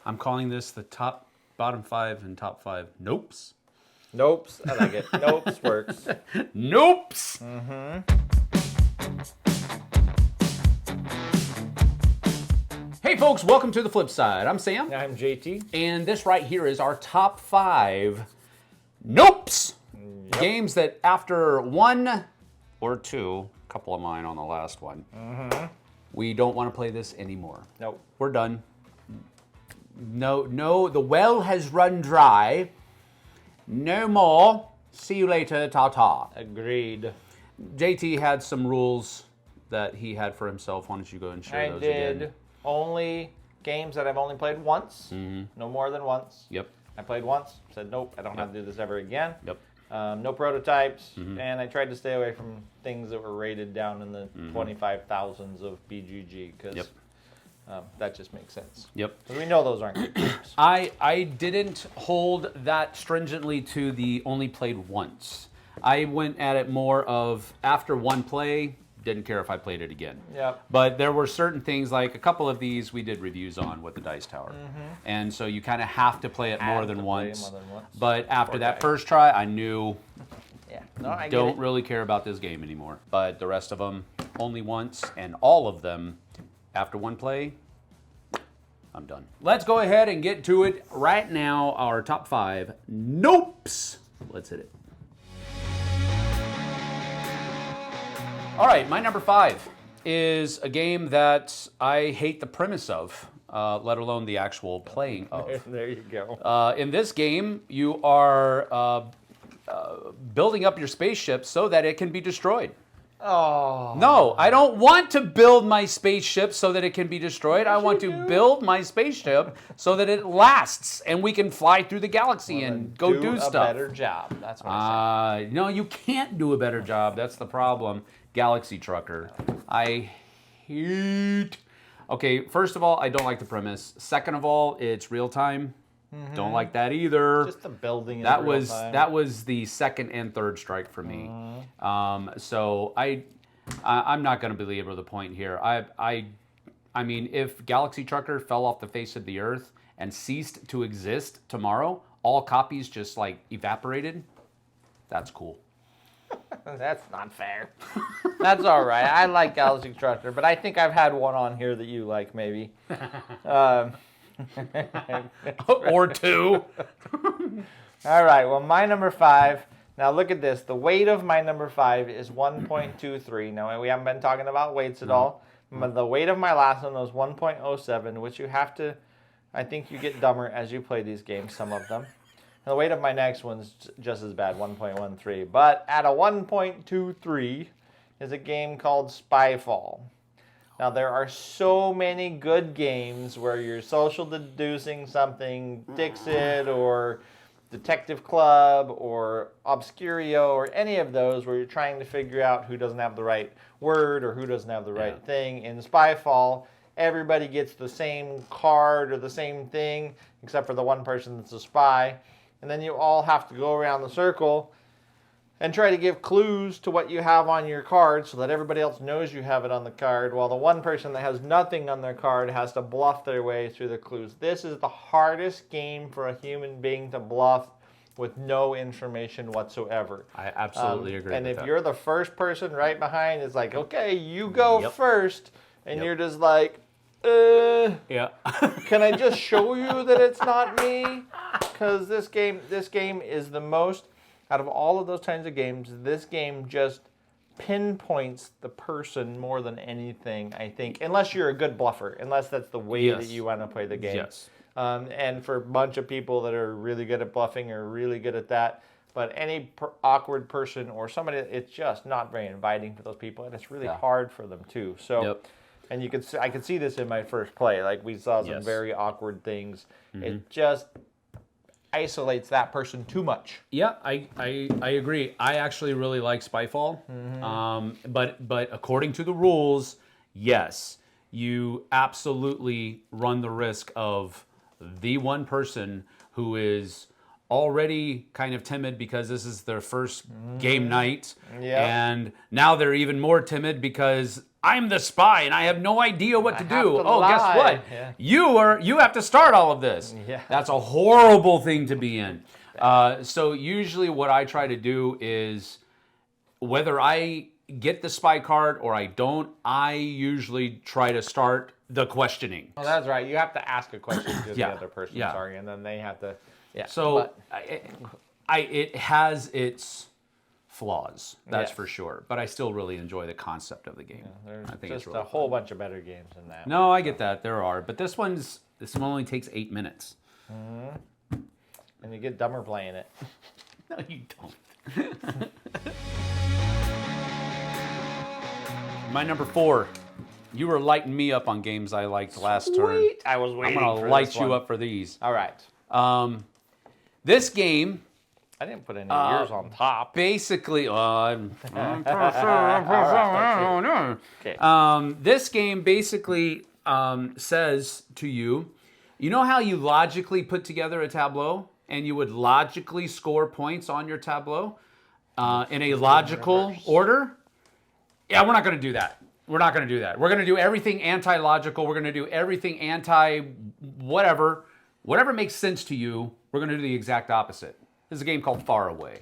I'm calling this the bottom 5 and top 5 nopes. Nopes. I like it. Nopes works. Nopes! Hey folks, welcome to the Flipside. I'm Sam. I'm JT. And this right here is our top 5 nopes. Yep. Games that after 1 or 2, a couple of mine on the last one, we don't want to play this anymore. Nope. We're done. No, the well has run dry. No more. See you later, ta-ta. Agreed. JT had some rules that he had for himself. Why don't you go and share those again? I did only games that I've only played once. No more than once. Yep. I played once, said nope, I don't have to do this ever again. Yep. No prototypes, and I tried to stay away from things that were rated down in the 25,000s of BGG, because that just makes sense. Yep. We know those aren't good games. I didn't hold that stringently to the only played once. I went at it more of after one play, didn't care if I played it again. Yep. But there were certain things, like a couple of these we did reviews on with the Dice Tower. And so you kind of have to play it more than once. But after that first try, I knew I don't really care about this game anymore. But the rest of them, only once, and all of them, after one play, I'm done. Let's go ahead and get to it right now. Our top 5 nopes. Let's hit it. All right, my number 5 is a game that I hate the premise of, let alone the actual playing of. There you go. In this game, you are building up your spaceship so that it can be destroyed. Oh. No, I don't want to build my spaceship so that it can be destroyed. I want to build my spaceship so that it lasts and we can fly through the galaxy and go do stuff. Do a better job. That's what I said. No, you can't do a better job. That's the problem. Galaxy Trucker. I hate... Okay, first of all, I don't like the premise. Second of all, it's real time. Don't like that either. Just the building. That was the second and third strike for me. So I'm not going to belabor the point here. I mean, if Galaxy Trucker fell off the face of the earth and ceased to exist tomorrow, all copies just like evaporated. That's cool. That's not fair. That's all right. I like Galaxy Trucker, but I think I've had one on here that you like, maybe. Or 2. All right, well, my number 5. Now, look at this. The weight of my number 5 is 1.23. Now, we haven't been talking about weights at all. But the weight of my last one was 1.07, which you have to... I think you get dumber as you play these games, some of them. And the weight of my next one's just as bad, 1.13. But at a 1.23 is a game called Spyfall. Now, there are so many good games where you're social deducing something, Dixit or Detective Club or Obscurio or any of those where you're trying to figure out who doesn't have the right word or who doesn't have the right thing. In Spyfall, everybody gets the same card or the same thing except for the one person that's a spy. And then you all have to go around the circle and try to give clues to what you have on your card so that everybody else knows you have it on the card, while the one person that has nothing on their card has to bluff their way through the clues. This is the hardest game for a human being to bluff with no information whatsoever. I absolutely agree with that. And if you're the first person right behind, it's like, okay, you go first, and you're just like, can I just show you that it's not me? Because this game is the most... Out of all of those kinds of games, this game just pinpoints the person more than anything, I think. Unless you're a good bluffer. Unless that's the way that you want to play the game. Yes. And for a bunch of people that are really good at bluffing or really good at that. But any awkward person or somebody, it's just not very inviting for those people. And it's really hard for them, too. So, and I could see this in my first play. Like, we saw some very awkward things. It just... isolates that person too much. Yeah, I agree. I actually really like Spyfall. But according to the rules, yes, you absolutely run the risk of the one person who is already kind of timid because this is their first game night. Yep. And now they're even more timid because I'm the spy and I have no idea what to do. Guess what? Yeah. You have to start all of this. Yeah. That's a horrible thing to be in. So usually what I try to do is, whether I get the spy card or I don't, I usually try to start the questioning. Well, that's right. You have to ask a question to the other person, and then they have to. Yeah. So it has its flaws, that's for sure. But I still really enjoy the concept of the game. There's I think just it's really a whole bunch of better games than that. No, I get that. There are. But this one only takes 8 minutes. And you get dumber playing it. No, you don't. My number 4. You were lighting me up on games I liked last turn. I was waiting. I'm going to light you up for these. All right. This game... I didn't put any years on top. Basically, Okay. This game basically says to you, you know how you logically put together a tableau and you would logically score points on your tableau in a logical order? Yeah, we're not going to do that. We're not going to do that. We're going to do everything anti-logical. We're going to do everything anti-whatever. Whatever makes sense to you, we're going to do the exact opposite. This is a game called Far Away.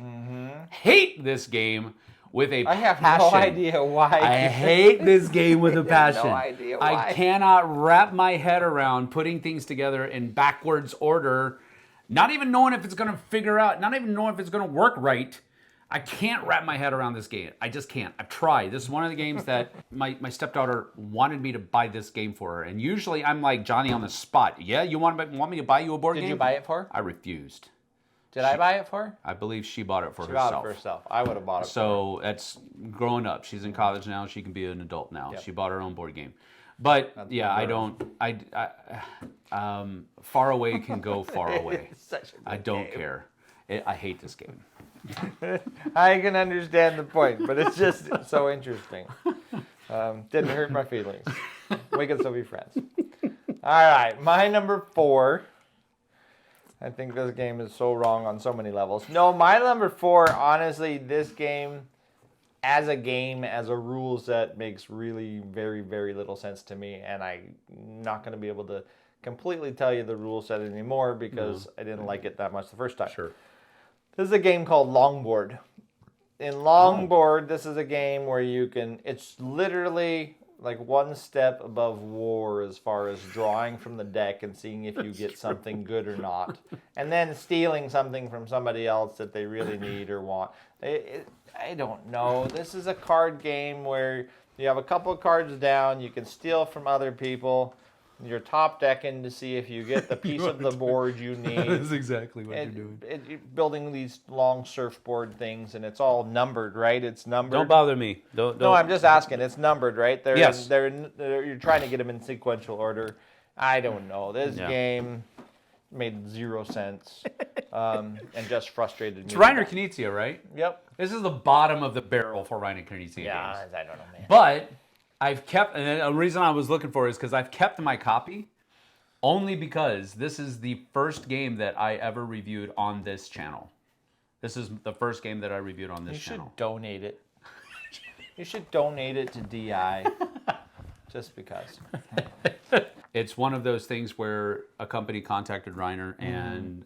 Hate this game with a passion. I have no idea why. I hate this game with a passion. No idea why. I cannot wrap my head around putting things together in backwards order, not even knowing if it's going to figure out, not even knowing if it's going to work right. I can't wrap my head around this game. I just can't. I've tried. This is one of the games that my stepdaughter wanted me to buy this game for her. And usually I'm like Johnny on the spot. Yeah, you want me to buy you a board game? Did you buy it for her? I refused. Did I buy it for her? I believe she bought it for She herself. bought it for herself. I would have bought it for her. So that's growing up. She's in college now. She can be an adult now. Yep. She bought her own board game. But That's yeah, I don't. Far Away can go far away. It's such a good I don't game. care. I hate this game. I can understand the point, but it's just so interesting. Didn't hurt my feelings. We can still be friends. All right, my number 4. I think this game is so wrong on so many levels. No, my number 4, honestly, this game, as a rule set, makes really very, very little sense to me, and I'm not going to be able to completely tell you the rule set anymore because I didn't like it that much the first time. Sure. This is a game called Longboard. In Longboard, this is a game where it's literally like one step above war as far as drawing from the deck and seeing if you get something good or not. And then stealing something from somebody else that they really need or want. I don't know. This is a card game where you have a couple of cards down, you can steal from other people. You're top decking to see if you get the piece of the board you need. That's exactly what you're doing. Building these long surfboard things, and it's all numbered, right? It's numbered. Don't bother me. Don't. No, I'm just asking. It's numbered, right? Yes. You're trying to get them in sequential order. I don't know. This game made 0 sense and just frustrated me. It's Reiner Knizia, right? Yep. This is the bottom of the barrel for Reiner Knizia games. I don't know, man. But I've kept, and the reason I was looking for it is because I've kept my copy only because this is the first game that I ever reviewed on this channel. This is the first game that I reviewed on this channel. You should donate it. You should donate it to DI just because. It's one of those things where a company contacted Reiner and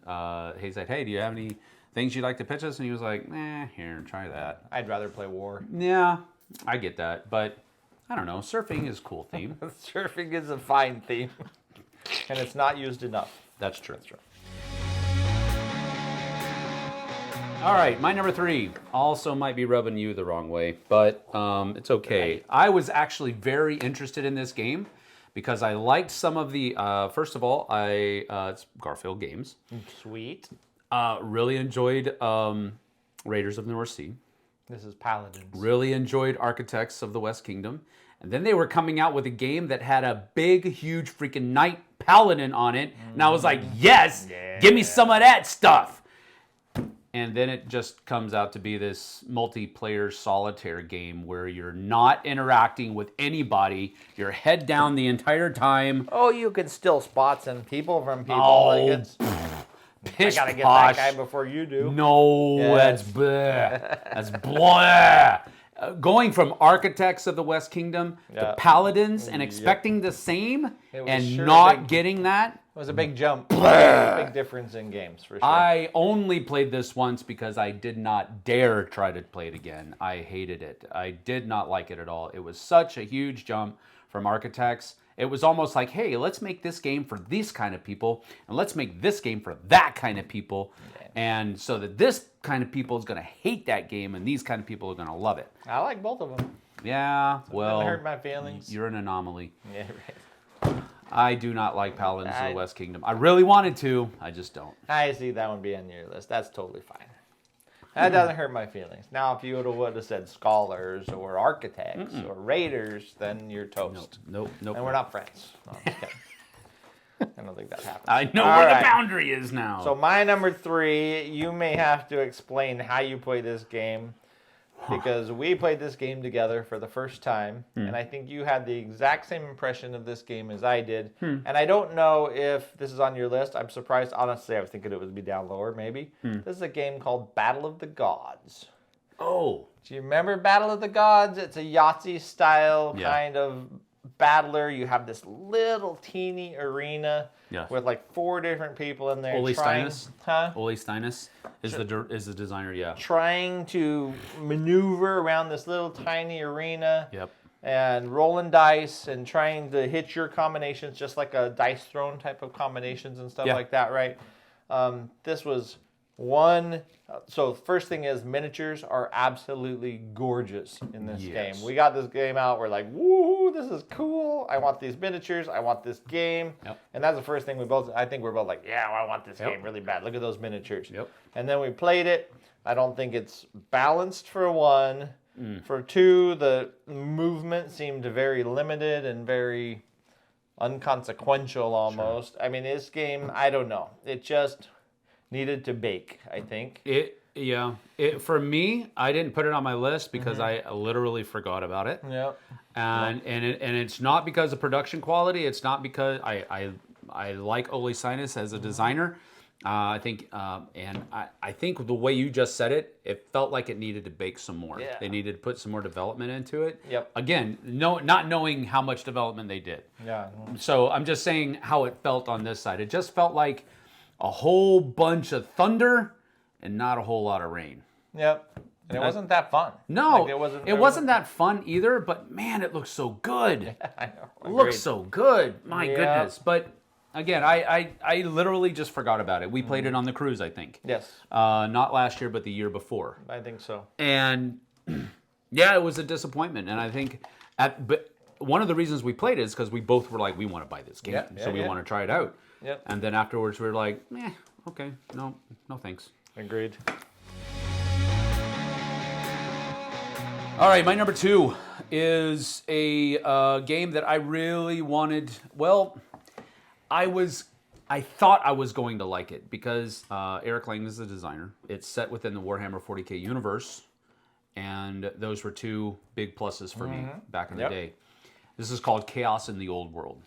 he said, hey, do you have any things you'd like to pitch us? And he was like, here, try that. I'd rather play War. Yeah, I get that, but I don't know. Surfing is a cool theme. Surfing is a fine theme, and it's not used enough. That's true. That's true. All right, my number 3 also might be rubbing you the wrong way, but it's okay. I was actually very interested in this game because I liked some of the. First of all, it's Garfield Games. Sweet. Really enjoyed Raiders of the North Sea. This is Paladins. Really enjoyed Architects of the West Kingdom. And then they were coming out with a game that had a big, huge freaking knight paladin on it. And I was like, yes, give me some of that stuff. And then it just comes out to be this multiplayer solitaire game where you're not interacting with anybody. You're head down the entire time. Oh, you can steal spots and people from people. Oh, Pish I gotta get posh. that guy before you do. No, Yes. that's bleh. That's blah. Going from architects of the West Kingdom to paladins and expecting the same and not getting that. It was a big jump. Big difference in games, for sure. I only played this once because I did not dare try to play it again. I hated it. I did not like it at all. It was such a huge jump from architects. It was almost like, hey, let's make this game for these kind of people, and let's make this game for that kind of people, and so that this kind of people is going to hate that game, and these kind of people are going to love it. I like both of them. Yeah, well, It hurt my feelings. You're an anomaly. Yeah, right. I do not like Paladins of the West Kingdom. I really wanted to. I just don't. I see that one be on your list. That's totally fine. That doesn't hurt my feelings. Now, if you would have said scholars or architects or raiders, then you're toast. Nope. And we're not friends. No, I'm just kidding. I don't think that happens. I know where the boundary is now. So my number 3, you may have to explain how you play this game. Because we played this game together for the first time, and I think you had the exact same impression of this game as I did. And I don't know if this is on your list. I'm surprised. Honestly, I was thinking it would be down lower, maybe. This is a game called Battle of the Gods. Oh. Do you remember Battle of the Gods? It's a Yahtzee-style kind of battler. You have this little teeny arena with like 4 different people in there. Ole Steinus? Huh? Ole Steinus is the designer, yeah. Trying to maneuver around this little tiny arena. Yep. And rolling dice and trying to hit your combinations just like a dice thrown type of combinations and stuff like that, right? This was one. So first thing is miniatures are absolutely gorgeous in this game. We got this game out. We're like, woo, this is cool. I want these miniatures. I want this game. And that's the first thing I think we're both like, yeah, I want this game really bad. Look at those miniatures. And then we played it. I don't think it's balanced for 1. For 2, the movement seemed very limited and very unconsequential almost. I mean, this game, I don't know. It just needed to bake, I think. For me, I didn't put it on my list because I literally forgot about it. And it's not because of production quality. It's not because I like Ole Sinus as a designer. I think I think the way you just said it, it felt like it needed to bake some more. They needed to put some more development into it. Again, not knowing how much development they did. So I'm just saying how it felt on this side. It just felt like a whole bunch of thunder and not a whole lot of rain. And it wasn't that fun. No, it wasn't that fun either, but man, it looks so good. I know. It looks so good. My goodness. But again, I literally just forgot about it. We played it on the cruise, I think. Not last year, but the year before. I think so. And yeah, it was a disappointment. And I think but one of the reasons we played it is because we both were like, we want to buy this game. So we want to try it out. And then afterwards we were like, okay, no thanks. Agreed. All right, my number 2 is a game that I really wanted. Well, I thought I was going to like it because Eric Lang is the designer. It's set within the Warhammer 40K universe, and those were 2 big pluses for me back in the day. This is called Chaos in the Old World.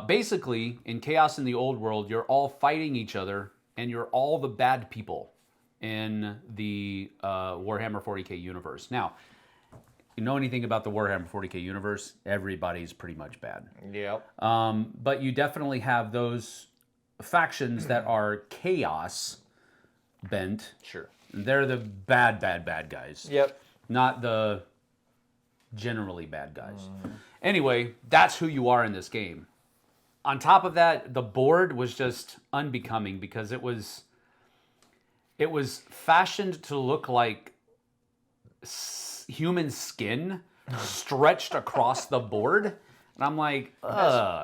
Basically, in Chaos in the Old World, you're all fighting each other, and you're all the bad people in the Warhammer 40K universe. Now, you know anything about the Warhammer 40K universe, everybody's pretty much bad. But you definitely have those factions that are chaos bent. They're the bad guys. Not the generally bad guys. Anyway, that's who you are in this game. On top of that, the board was just unbecoming because it was fashioned to look like human skin stretched across the board. And I'm like,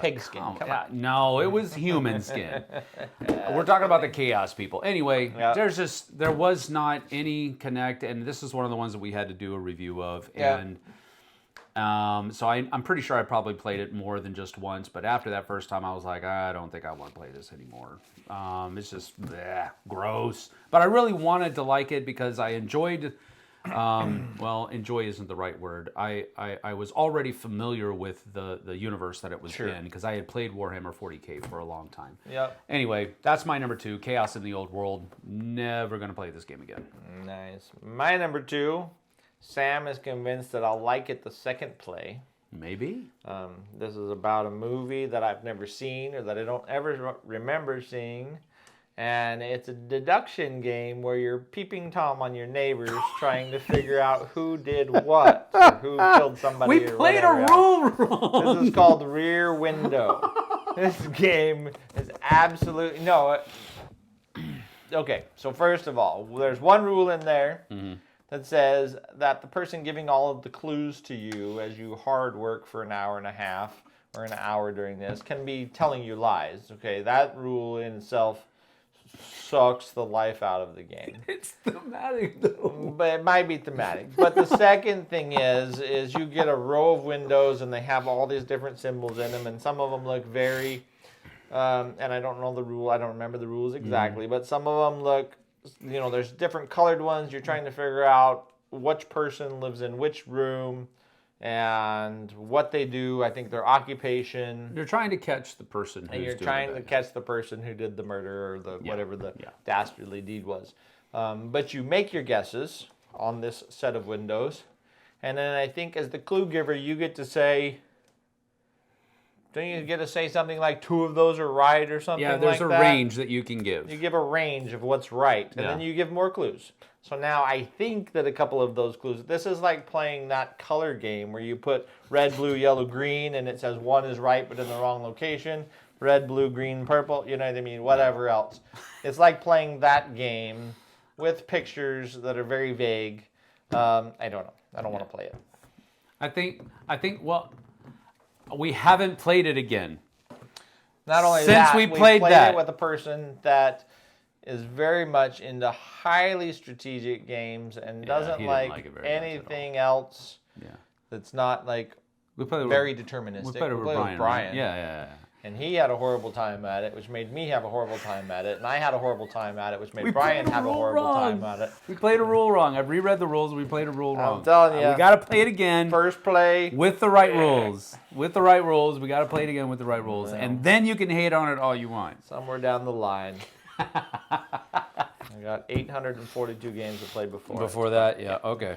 pig skin. Come on. No, it was human skin. We're talking about the chaos people. Anyway, there was not any connect, and this is one of the ones that we had to do a review of. And so I'm pretty sure I probably played it more than just once, but after that first time I was like, I don't think I want to play this anymore. It's just gross. But I really wanted to like it because I enjoyed well, enjoy isn't the right word. I was already familiar with the universe that it was in because I had played Warhammer 40K for a long time. Yep. Anyway, that's my number 2, Chaos in the Old World. Never going to play this game again. Nice. My number 2, Sam is convinced that I'll like it the second play. Maybe. This is about a movie that I've never seen or that I don't ever remember seeing. And it's a deduction game where you're peeping Tom on your neighbors trying to figure out who did what or who killed somebody. We played a rule wrong. This is called Rear Window. This game is absolutely... No. Okay, so first of all, there's one rule in there that says that the person giving all of the clues to you as you hard work for an hour and a half or an hour during this can be telling you lies. Okay, that rule in itself sucks the life out of the game. It's thematic though. But it might be thematic. But the second thing is you get a row of windows and they have all these different symbols in them, and some of them look very, and I don't know the rule, I don't remember the rules exactly, but some of them look, there's different colored ones. You're trying to figure out which person lives in which room and what they do. I think their occupation. You're trying to catch the person who's and you're doing trying it. to catch the person who did the murder or whatever the dastardly deed was. But you make your guesses on this set of windows, and then I think as the clue giver, you get to say. Don't you get to say something like 2 of those are right or something like that? Yeah, there's a range that you can give. You give a range of what's right, and then you give more clues. So now I think that a couple of those clues, this is like playing that color game where you put red, blue, yellow, green, and it says one is right but in the wrong location. Red, blue, green, purple, you know what I mean? Whatever else. It's like playing that game with pictures that are very vague. I don't know. I don't want to play it. I think, well... We haven't played it again. Not only since that, we played that it with a person that is very much into highly strategic games and doesn't like anything else that's not like very deterministic. We played it with Brian. Right? Yeah. And he had a horrible time at it, which made me have a horrible time at it. And I had a horrible time at it, which made Brian have a horrible time at it. We played a rule wrong. I've reread the rules. We played a rule wrong. I'm telling you. We got to play it again. First play. With the right rules. With the right rules. We got to play it again with the right rules. Yeah. And then you can hate on it all you want. Somewhere down the line. I got 842 games to play before. Before that, yeah. Okay.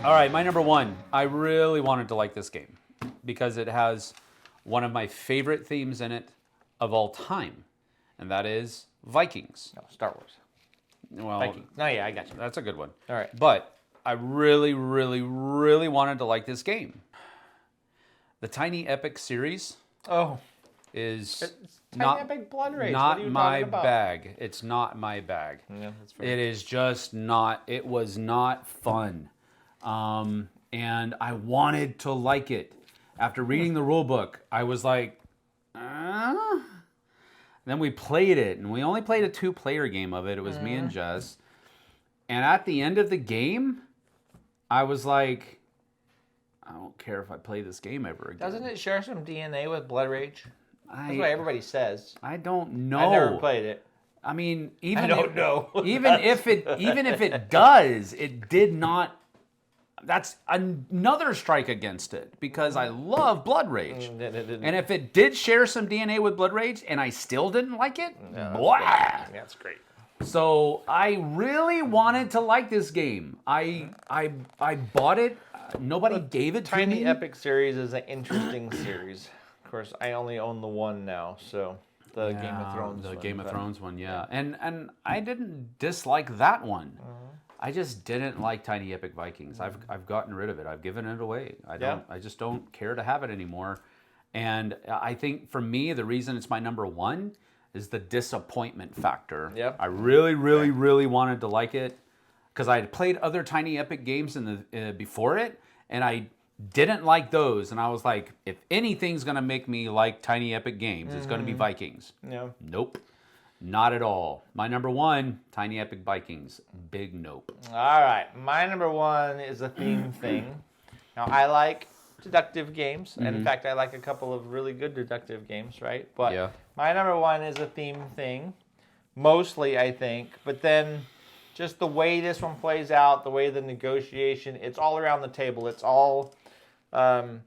All right, my number 1. I really wanted to like this game because it has one of my favorite themes in it of all time, and that is Vikings. No, Star Wars. Well, Vikings. No, yeah, I got you. That's a good one. All right. But I really, really, really wanted to like this game. The Tiny Epic series is Tiny Epic Blood Rage. Not my bag. It's not my bag. Yeah, that's fair. It is just not, it was not fun. And I wanted to like it. After reading the rule book, I was like, Then we played it, and we only played a 2-player game of it. It was me and Jess. And at the end of the game, I was like, I don't care if I play this game ever again. Doesn't it share some DNA with Blood Rage? That's what everybody says. I don't know. I never played it. I mean, even if it does, it did not. That's another strike against it because I love Blood Rage. And if it did share some DNA with Blood Rage and I still didn't like it, that's great. So I really wanted to like this game. I bought it. Nobody gave it to me. Tiny Epic series is an interesting series. Of course, I only own the one now, so the Game of Thrones. The Game of Thrones one, yeah. And I didn't dislike that one. I just didn't like Tiny Epic Vikings. I've gotten rid of it. I've given it away. I just don't care to have it anymore. And I think for me, the reason it's my number 1 is the disappointment factor. Yep. I really, really, really wanted to like it because I had played other Tiny Epic games before it, and I didn't like those. And I was like, if anything's going to make me like Tiny Epic games, it's going to be Vikings. Yeah. Nope. Not at all. My number 1, Tiny Epic Vikings. Big nope. All right. My number 1 is a theme thing. Now, I like deductive games. And in fact, I like a couple of really good deductive games, right? But my number 1 is a theme thing. Mostly, I think. But then just the way this one plays out, the way the negotiation, it's all around the table. It's all, the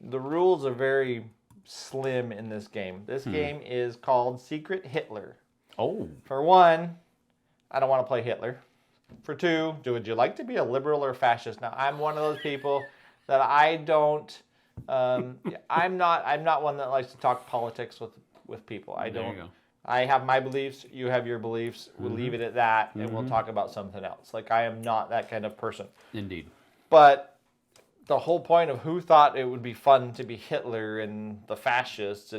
rules are very slim in this game. This game is called Secret Hitler. Oh. For one, I don't want to play Hitler. For two, would you like to be a liberal or fascist? Now, I'm one of those people that I don't, I'm not one that likes to talk politics with people. I don't. There you go. I have my beliefs, you have your beliefs, we'll leave it at that, and we'll talk about something else. Like, I am not that kind of person. Indeed. But the whole point of who thought it would be fun to be Hitler and the fascists,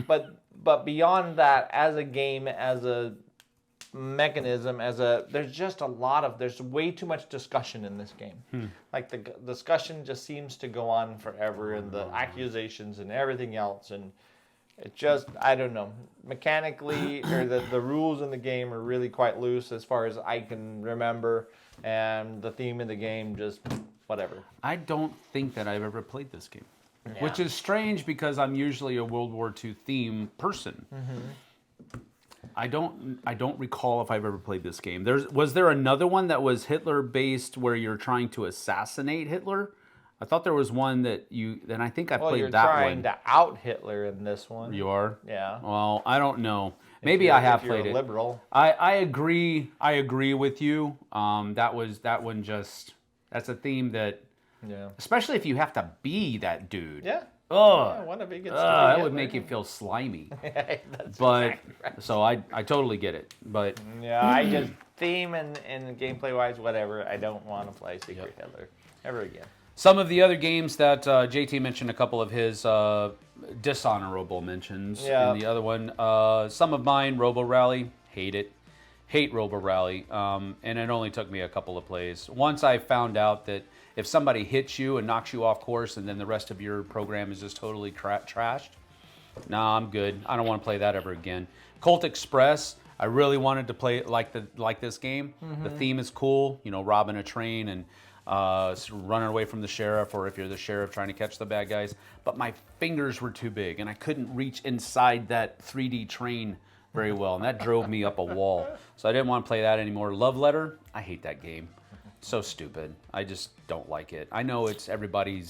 but beyond that, as a game, as a mechanism, there's just there's way too much discussion in this game. Like, the discussion just seems to go on forever, and the accusations and everything else, and it just, I don't know. Mechanically, or the rules in the game are really quite loose as far as I can remember. And the theme of the game, just whatever. I don't think that I've ever played this game. Yeah. Which is strange because I'm usually a World War II theme person. I don't recall if I've ever played this game. Was there another one that was Hitler-based where you're trying to assassinate Hitler? I thought there was one that then I think I played that one. You're trying to out Hitler in this one. You are? Yeah. Well, I don't know. Maybe I have played it. If you're a liberal. I agree. I agree with you. That one just, that's a theme that, especially if you have to be that dude. Yeah. Oh, yeah, one of you gets that would make you feel slimy. But exactly right. So I totally get it. But yeah, I just theme and gameplay wise, whatever. I don't want to play Secret Hitler ever again. Some of the other games that JT mentioned, a couple of his dishonorable mentions. Yeah. And the other one, some of mine, Robo Rally, hate it. Hate Robo Rally. And it only took me a couple of plays. Once I found out that if somebody hits you and knocks you off course and then the rest of your program is just totally trashed, nah, I'm good. I don't want to play that ever again. Colt Express, I really wanted to play it like this game. The theme is cool, robbing a train and running away from the sheriff, or if you're the sheriff trying to catch the bad guys. But my fingers were too big, and I couldn't reach inside that 3D train very well, and that drove me up a wall. So I didn't want to play that anymore. Love Letter, I hate that game. So stupid. I just don't like it. I know it's everybody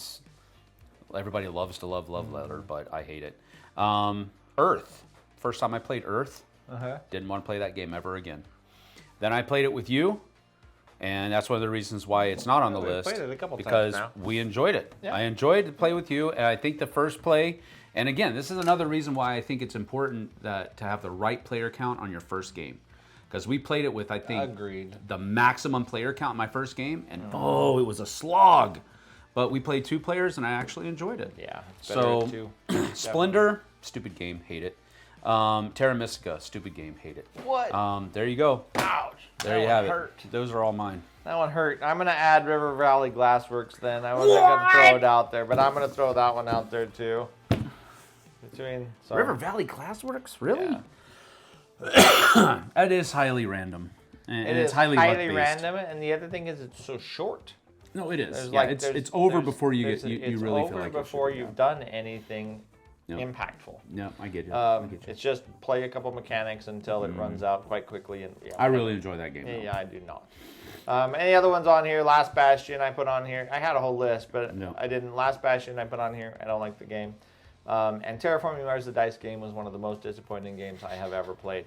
loves to love Love Letter, but I hate it. Earth. First time I played Earth, didn't want to play that game ever again. Then I played it with you. And that's one of the reasons why it's not on the list, played it a couple because times now. We enjoyed it. Yeah. I enjoyed to play with you, and I think the first play, and again, this is another reason why I think it's important to have the right player count on your first game. Because we played it with, I think, the maximum player count in my first game, and it was a slog. But we played 2 players, and I actually enjoyed it. Yeah. So, Splendor, stupid game, hate it. Terra Mystica, stupid game, hate it. What? There you go. Ouch. There you have it. Those are all mine. That one hurt. I'm going to add River Valley Glassworks then. I wasn't going to throw it out there, but I'm going to throw that one out there too. River Valley Glassworks? Really? Yeah. That is highly random. And it's highly random, and the other thing is it's so short. No, it is. It's over before you really feel like it. It's over before you've done anything impactful. Yeah, I get you. It's just play a couple mechanics until it runs out quite quickly. And I really enjoy that game. Yeah, I do not. Any other ones on here? Last Bastion I put on here. I had a whole list, but I didn't. Last Bastion I put on here. I don't like the game. And Terraforming Mars, the dice game, was one of the most disappointing games I have ever played.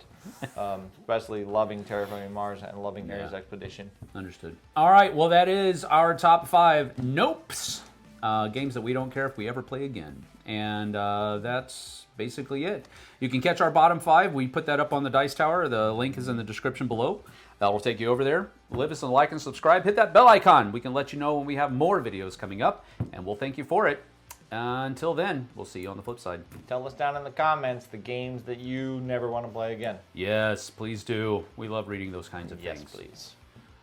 Especially loving Terraforming Mars and loving Ares Expedition. Understood. All right, well, that is our top 5 nopes. Games that we don't care if we ever play again. And that's basically it. You can catch our bottom 5. We put that up on the Dice Tower. The link is in the description below. That will take you over there. Leave us a like and subscribe. Hit that bell icon. We can let you know when we have more videos coming up, and we'll thank you for it. Until then, we'll see you on the flip side. Tell us down in the comments the games that you never want to play again. Yes, please do. We love reading those kinds of things. Yes, please.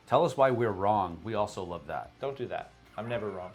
Tell us why we're wrong. We also love that. Don't do that. I'm never wrong.